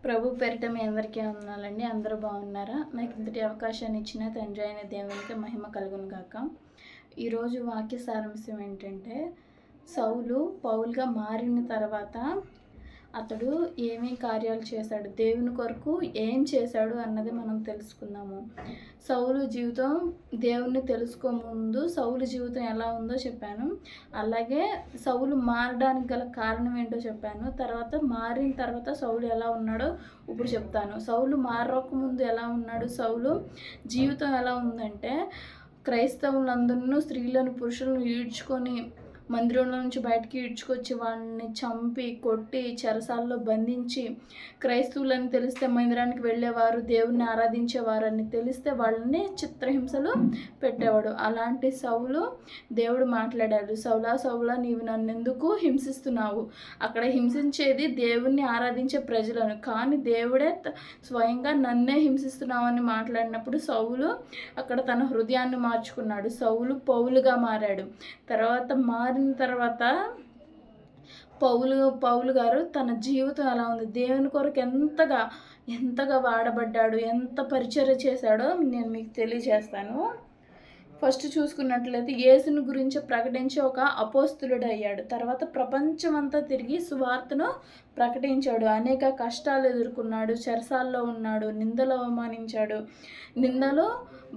ప్రభు పేరిట మీ అందరికీ వందనాలండి. అందరూ బాగున్నారా? నాకు ఇంతటి అవకాశాన్ని ఇచ్చిన తండ్రి అయిన దేవునికి మహిమ కలుగును గాక. ఈరోజు వాక్య సారాంశం ఏంటంటే, సౌలు పౌలుగా మారిన తర్వాత అతడు ఏమేం కార్యాలు చేశాడు, దేవుని కొరకు ఏం చేశాడు అన్నది మనం తెలుసుకుందాము. సౌలు జీవితం దేవుణ్ణి తెలుసుకోముందు సౌలు జీవితం ఎలా ఉందో చెప్పాను. అలాగే సౌలు మారడానికి గల కారణం ఏంటో చెప్పాను. తర్వాత మారిన తర్వాత సౌలు ఎలా ఉన్నాడో ఇప్పుడు చెప్తాను. సౌలు మారకముందు ఎలా ఉన్నాడు, సౌలు జీవితం ఎలా ఉందంటే, క్రైస్తవులందరూ స్త్రీలను పురుషులను ఈడ్చుకొని మందిరంలో నుంచి బయటికి ఈడ్చుకొచ్చి వాళ్ళని చంపి కొట్టి చెరసాల్లో బంధించి, క్రైస్తవులని తెలిస్తే మందిరానికి వెళ్ళేవారు, దేవుణ్ణి ఆరాధించేవారని తెలిస్తే వాళ్ళని చిత్రహింసలు పెట్టేవాడు. అలాంటి సౌలు దేవుడు మాట్లాడాడు, సౌలా సౌలా నీవు నన్ను ఎందుకు హింసిస్తున్నావు? అక్కడ హింసించేది దేవుణ్ణి ఆరాధించే ప్రజలను, కానీ దేవుడే స్వయంగా నన్నే హింసిస్తున్నావని మాట్లాడినప్పుడు సౌలు అక్కడ తన హృదయాన్ని మార్చుకున్నాడు. సౌలు పౌలుగా మారాడు. మారిన తర్వాత పౌలు గారు తన జీవితం ఎలా ఉంది, దేవుని కొరకు ఎంతగా వాడబడ్డాడు, ఎంత పరిచర్య చేశాడో నేను మీకు తెలియజేస్తాను. ఫస్ట్ చూసుకున్నట్లయితే యేసుని గురించి ప్రకటించి ఒక అపోస్తులుడు అయ్యాడు. తర్వాత ప్రపంచమంతా తిరిగి సువార్తను ప్రకటించాడు. అనేక కష్టాలు ఎదుర్కొన్నాడు, చెరసాల్లో ఉన్నాడు, నిందలు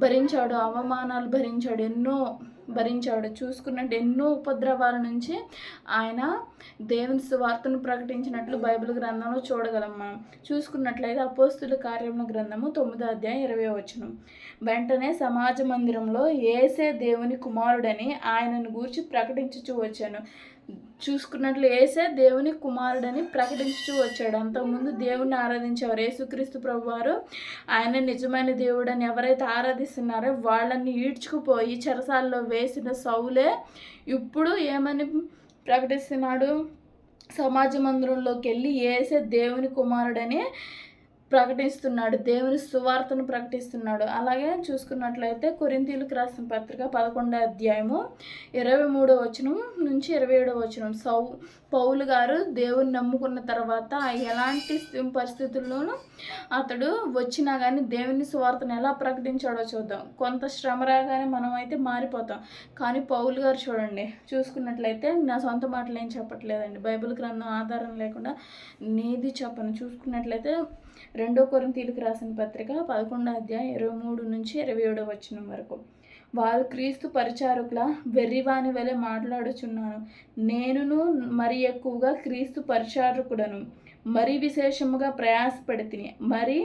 భరించాడు, అవమానాలు భరించాడు, ఎన్నో భరించాడు. చూసుకున్నట్టు ఎన్నో ఉపద్రవాల నుంచి ఆయన దేవుని సువార్తను ప్రకటించినట్లు బైబిల్ గ్రంథంలో చూడగలం. మనం చూసుకున్నట్లయితే అపోస్తుల కార్యముల గ్రంథము 9వ అధ్యాయం 20వ వచనం. వెంటనే సమాజ మందిరంలో యేసే దేవుని కుమారుడని ఆయనను గూర్చి ప్రకటించుచూ వచ్చాను. చూసుకున్నట్లు యేసే దేవుని కుమారుడని ప్రకటించుతూ వచ్చాడు. అంతకుముందు దేవుణ్ణి ఆరాధించేవారు. యేసుక్రీస్తు ప్రభువారు ఆయన నిజమైన దేవుడని ఎవరైతే ఆరాధిస్తున్నారో వాళ్ళని ఈడ్చుకుపోయి చెరసాల్లో వేసిన సౌలే ఇప్పుడు ఏమని ప్రకటిస్తున్నాడు? సమాజ మందిరంలోకి వెళ్ళి యేసే దేవుని కుమారుడని ప్రకటిస్తున్నాడు, దేవుని సువార్తను ప్రకటిస్తున్నాడు. అలాగే చూసుకున్నట్లయితే కొరింథీయులకు రాసిన పత్రిక 11వ అధ్యాయము 23వ వచనం నుంచి 27వ వచనం. పౌలు గారు దేవుని నమ్ముకున్న తర్వాత ఎలాంటి పరిస్థితుల్లోనూ అతడు వచ్చినా కానీ దేవుని సువార్తను ఎలా ప్రకటించాడో చూద్దాం. కొంత శ్రమ రాగానే మనం అయితే మారిపోతాం. కానీ పౌలు గారు చూడండి, చూసుకున్నట్లయితే నా సొంత మాటలు ఏం చెప్పట్లేదండి, బైబిల్ గ్రంథం ఆధారం లేకుండా నీది చెప్పను. చూసుకున్నట్లయితే 2 కొరింథీయులకు రాసిన పత్రిక 11వ అధ్యాయం 23 నుంచి 27వ వచనం వరకు. వారు క్రీస్తు పరిచారకుల వెర్రివాని వలె మాట్లాడుచున్నాను. నేనును మరి ఎక్కువగా క్రీస్తు పరిచారకుడను, మరి విశేషముగా ప్రయాసపడితిని, మరి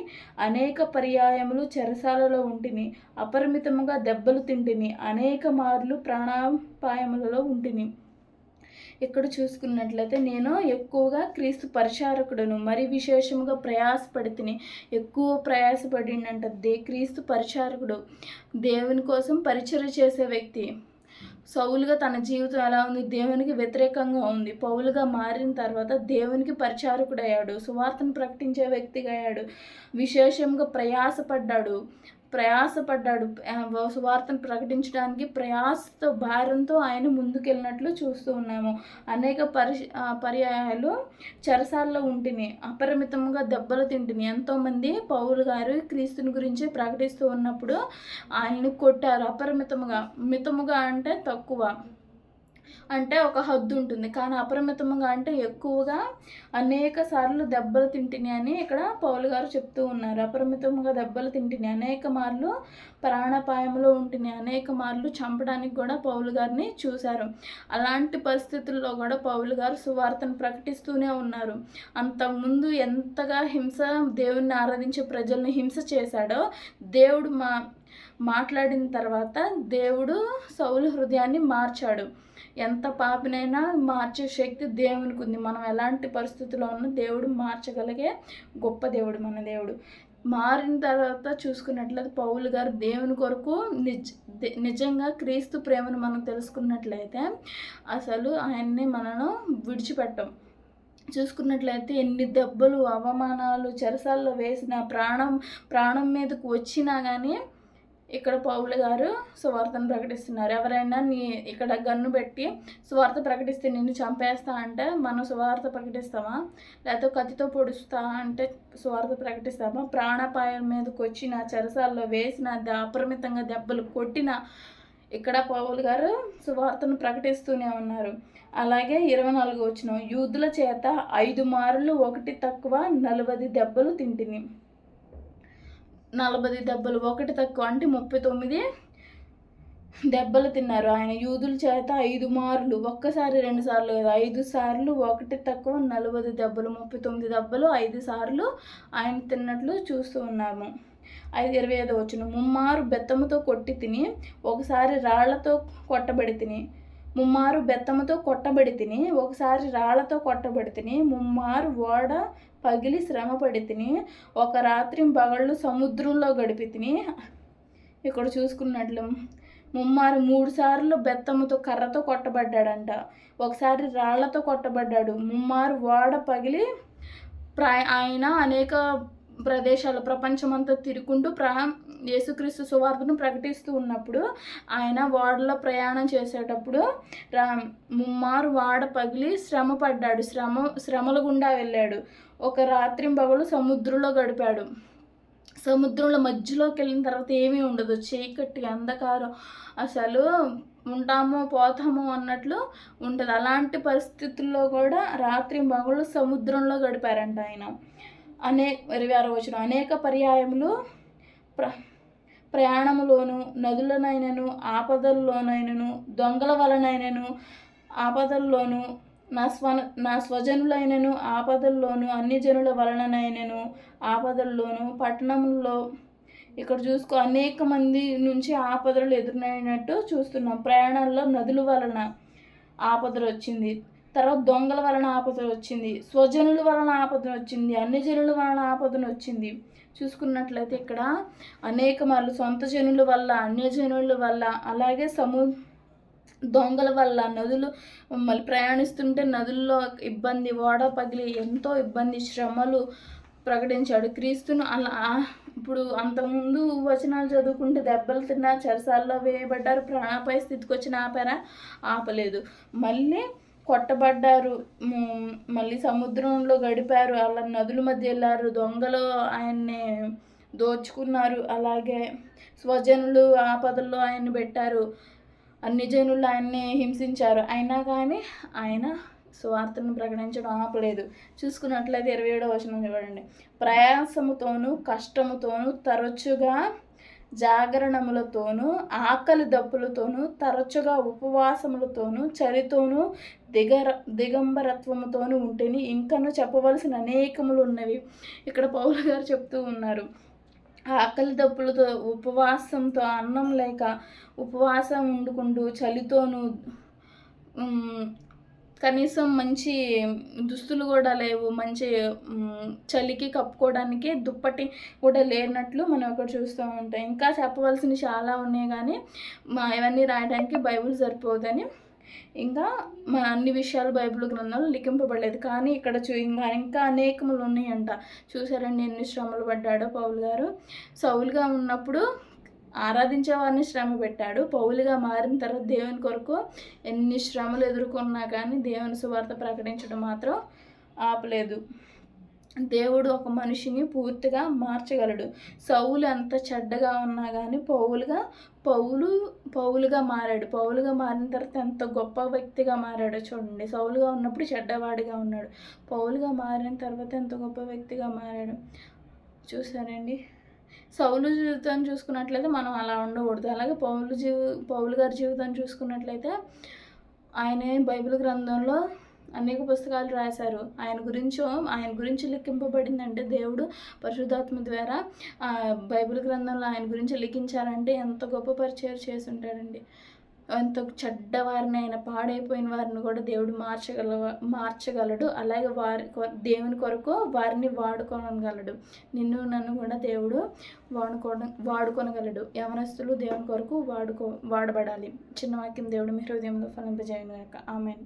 అనేక పర్యాయములు చెరసాలలో ఉంటిని, అపరిమితముగా దెబ్బలు తింటిని, అనేక మార్లు ప్రాణాపాయములలో ఉంటిని. ఇక్కడ చూసుకున్నట్లయితే నేను ఎక్కువగా క్రీస్తు పరిచారకుడను, మరి విశేషముగా ప్రయాసపడితిని. ఎక్కువ ప్రయాసపడిండంట క్రీస్తు పరిచారకుడు, దేవుని కోసం పరిచర్య చేసే వ్యక్తి. సౌలుగా తన జీవితం ఎలా ఉంది, దేవునికి వ్యతిరేకంగా ఉంది. పౌలుగా మారిన తర్వాత దేవునికి పరిచారకుడయ్యాడు, సువార్తను ప్రకటించే వ్యక్తిగా అయ్యాడు, విశేషంగా ప్రయాసపడ్డాడు. సువార్తను ప్రకటించడానికి ప్రయాసతో భారంతో ఆయన ముందుకెళ్ళినట్లు చూస్తూ ఉన్నాము. అనేక పర్యాయాలు చెరసాల్లో ఉంటిని, అపరిమితంగా దెబ్బలు తింటిని. ఎంతోమంది పౌలు గారు క్రీస్తుని గురించి ప్రకటిస్తూ ఉన్నప్పుడు ఆయన్ని కొట్టారు అపరిమితముగా. మితముగా అంటే తక్కువ, అంటే ఒక హద్దు ఉంటుంది, కానీ అపరిమితంగా అంటే ఎక్కువగా అనేక సార్లు దెబ్బలు తింటిని అని ఇక్కడ పౌలు గారు చెప్తూ ఉన్నారు. అపరిమితంగా దెబ్బలు తింటిని, అనేక మార్లు ప్రాణాపాయంలో ఉంటిని, అనేక మార్లు చంపడానికి కూడా పౌలు గారిని చూశారు. అలాంటి పరిస్థితుల్లో కూడా పౌలు గారు సువార్తను ప్రకటిస్తూనే ఉన్నారు. అంతకుముందు ఎంతగా దేవుణ్ణి ఆరాధించే ప్రజల్ని హింస చేశాడో దేవుడు మాట్లాడిన తర్వాత దేవుడు సౌలు హృదయాన్ని మార్చాడు. ఎంత పాపినైనా మార్చే శక్తి దేవునికి ఉంది. మనం ఎలాంటి పరిస్థితుల్లో ఉన్నా దేవుడు మార్చగలిగే గొప్ప దేవుడు మన దేవుడు. మారిన తర్వాత చూసుకున్నట్లయితే పౌలు గారు దేవుని కొరకు నిజంగా క్రీస్తు ప్రేమను మనం తెలుసుకున్నట్లయితే అసలు ఆయన్ని మనను విడిచిపెట్టం. చూసుకున్నట్లయితే ఎన్ని దెబ్బలు, అవమానాలు, చెరసాల్లో వేసిన ప్రాణం మీదకు వచ్చినా కానీ ఇక్కడ పౌలు గారు సువార్తను ప్రకటిస్తున్నారు. ఎవరైనా ఇక్కడ గన్ను పెట్టి సువార్త ప్రకటిస్తే నిన్ను చంపేస్తా అంటే మనం సువార్త ప్రకటిస్తామా? లేకపోతే కత్తితో పొడుస్తా అంటే సువార్త ప్రకటిస్తామా? ప్రాణాపాయం మీదకి వచ్చిన, చెరసాల్లో వేసిన, అపరిమితంగా దెబ్బలు కొట్టిన ఇక్కడ పౌలు గారు సువార్తను ప్రకటిస్తూనే ఉన్నారు. అలాగే 24 వచనం, యూదుల చేత 5 మారులు ఒకటి తక్కువ 40 దెబ్బలు తింటిని. 40 దెబ్బలు, ఒకటి తక్కువ అంటే 39 దెబ్బలు తిన్నారు ఆయన. యూదుల చేత 5 మారులు, ఒక్కసారి 2 సార్లు కదా, 5 సార్లు, ఒకటి తక్కువ 40 దెబ్బలు, 39 దెబ్బలు 5 సార్లు ఆయన తిన్నట్లు చూస్తూ ఉన్నాము. 25 వచనం, ముమ్మారు బెత్తముతో కొట్టి తిని, ఒకసారి రాళ్లతో కొట్టబడి తిని. ముమ్మారు బెత్తముతో కొట్టబడి తిని, ఒకసారి రాళ్లతో కొట్టబడి తిని, ముమ్మారు ఓడ పగిలి శ్రమపడి తిని, ఒక రాత్రి పగళ్ళు సముద్రంలో గడిపి తిని. ఇక్కడ చూసుకున్నట్లు ముమ్మారు 3 సార్లు బెత్తముతో కర్రతో కొట్టబడ్డాడంట, ఒకసారి రాళ్లతో కొట్టబడ్డాడు, ముమ్మారు ఓడ పగిలి ఆయన అనేక ప్రదేశాలు ప్రపంచమంతా తిరుగుకుంటూ యేసుక్రీస్తు సువార్తను ప్రకటిస్తూ ఉన్నప్పుడు ఆయన ఓడలో ప్రయాణం చేసేటప్పుడు ముమ్మారు ఓడ పగిలి శ్రమ పడ్డాడు, శ్రమల గుండా వెళ్ళాడు, ఒక రాత్రి పగలు సముద్రంలో గడిపాడు. సముద్రంలో మధ్యలోకి వెళ్ళిన తర్వాత ఏమీ ఉండదు, చీకటి అంధకారం, అసలు ఉంటామో పోతామో అన్నట్లు ఉంటుంది. అలాంటి పరిస్థితుల్లో కూడా రాత్రి పగలు సముద్రంలో గడిపారంట ఆయన. 26 వచనం, అనేక పర్యాయములు ప్రయాణములోను, నదులనైనను, ఆపదల్లోనైనను, దొంగల వలనైనను, ఆపదల్లోను, నా స్వజనులైనను ఆపదల్లోను, అన్ని జనుల వలననైనను ఆపదల్లోను, పట్టణంలో ఇక్కడ చూసుకో అనేక మంది నుంచి ఆపదలు ఎదురైనట్టు చూస్తున్నాం. ప్రయాణాల్లో నదుల వలన ఆపదలు వచ్చింది, తర్వాత దొంగల వలన ఆపదలు వచ్చింది, స్వజనుల వలన ఆపదను వచ్చింది, అన్ని జనుల వలన ఆపదను వచ్చింది. చూసుకున్నట్లయితే ఇక్కడ అనేక మార్లు సొంత జనుల వల్ల, అన్యజనుల వల్ల, అలాగే దొంగల వల్ల, నదులు మళ్ళీ ప్రయాణిస్తుంటే నదుల్లో ఇబ్బంది, ఓడ పగిలి ఎంతో ఇబ్బంది, శ్రమలు ప్రకటించాడు క్రీస్తును. అలా ఇప్పుడు అంతకుముందు వచనాలు చదువుకుంటే దెబ్బలు తిన్నా, చెరసాల్లో వేయబడ్డారు, ప్రాణాపాయ స్థితికి వచ్చి ఆపారా? ఆపలేదు. మళ్ళీ కొట్టబడ్డారు, మళ్ళీ సముద్రంలో గడిపారు, అలా నదుల మధ్య వెళ్ళారు, దొంగలు ఆయన్ని దోచుకున్నారు, అలాగే స్వజనులు ఆపదల్లో ఆయన్ని పెట్టారు, అన్ని జనులు ఆయన్ని హింసించారు. అయినా కానీ ఆయన సువార్తను ప్రకటించడం ఆపలేదు. చూసుకున్నట్లయితే 27వ వచనం చూడండి, ప్రయాసముతోనూ కష్టముతోనూ తరచుగా జాగరణములతోనూ ఆకలి దప్పులతోనూ తరచుగా ఉపవాసములతోనూ చలితోనూ దిగంబరత్వముతోనూ ఉంటేని ఇంకనూ చెప్పవలసిన అనేకములు ఉన్నవి. ఇక్కడ పౌలు గారు చెప్తూ ఉన్నారు, ఆకలి దప్పులతో, ఉపవాసంతో, అన్నం లేక ఉపవాసం వండుకుంటూ, చలితోనూ, కనీసం మంచి దుస్తులు కూడా లేవు, మంచి చలికి కప్పుకోవడానికి దుప్పటి కూడా లేనట్లు మనం ఇక్కడ చూస్తూ ఉంటాం. ఇంకా చెప్పవలసినవి చాలా ఉన్నాయి కానీ ఇవన్నీ రాయడానికి బైబిల్ సరిపోదని ఇంకా మన అన్ని విషయాలు బైబిల్ గ్రంథంలో లిఖింపబడలేదు. కానీ ఇక్కడ ఇంకా అనేకములు ఉన్నాయంట. చూసారండి ఎన్ని శ్రమలు పడ్డాడో పౌలు గారు. సౌలుగా ఉన్నప్పుడు ఆరాధించే వారిని శ్రమ పెట్టాడు. పౌలుగా మారిన తర్వాత దేవుని కొరకు ఎన్ని శ్రమలు ఎదుర్కొన్నా కానీ దేవుని సువార్త ప్రకటించడం మాత్రం ఆపలేదు. దేవుడు ఒక మనిషిని పూర్తిగా మార్చగలడు. సౌలు ఎంత చెడ్డగా ఉన్నా కానీ పౌలుగా మారాడు. పౌలుగా మారిన తర్వాత ఎంత గొప్ప వ్యక్తిగా మారాడో చూడండి. సౌలుగా ఉన్నప్పుడు చెడ్డవాడిగా ఉన్నాడు, పౌలుగా మారిన తర్వాత ఎంత గొప్ప వ్యక్తిగా మారాడు. చూసారండి, సౌలు జీవితాన్ని చూసుకున్నట్లయితే మనం అలా ఉండకూడదు. అలాగే పౌలు గారి జీవితాన్ని చూసుకున్నట్లయితే ఆయనే బైబిల్ గ్రంథంలో అనేక పుస్తకాలు రాశారు. ఆయన గురించి లిఖింపబడిందంటే దేవుడు పరిశుద్ధాత్మ ద్వారా బైబిల్ గ్రంథంలో ఆయన గురించి లిఖించారంటే ఎంత గొప్ప పరిచయం చేసి ఉంటాడండి. ఎంత చెడ్డవారిని, ఆయన పాడైపోయిన వారిని కూడా దేవుడు మార్చగలడు. అలాగే దేవుని కొరకు వారిని వాడుకోగలడు. నిన్ను నన్ను కూడా దేవుడు వాడుకోనగలడు. యవనస్తులు దేవుని కొరకు వాడబడాలి. చిన్న వాక్యం దేవుడు మీ హృదయంలో ఫలింపజేయను గాక. ఆమేన్.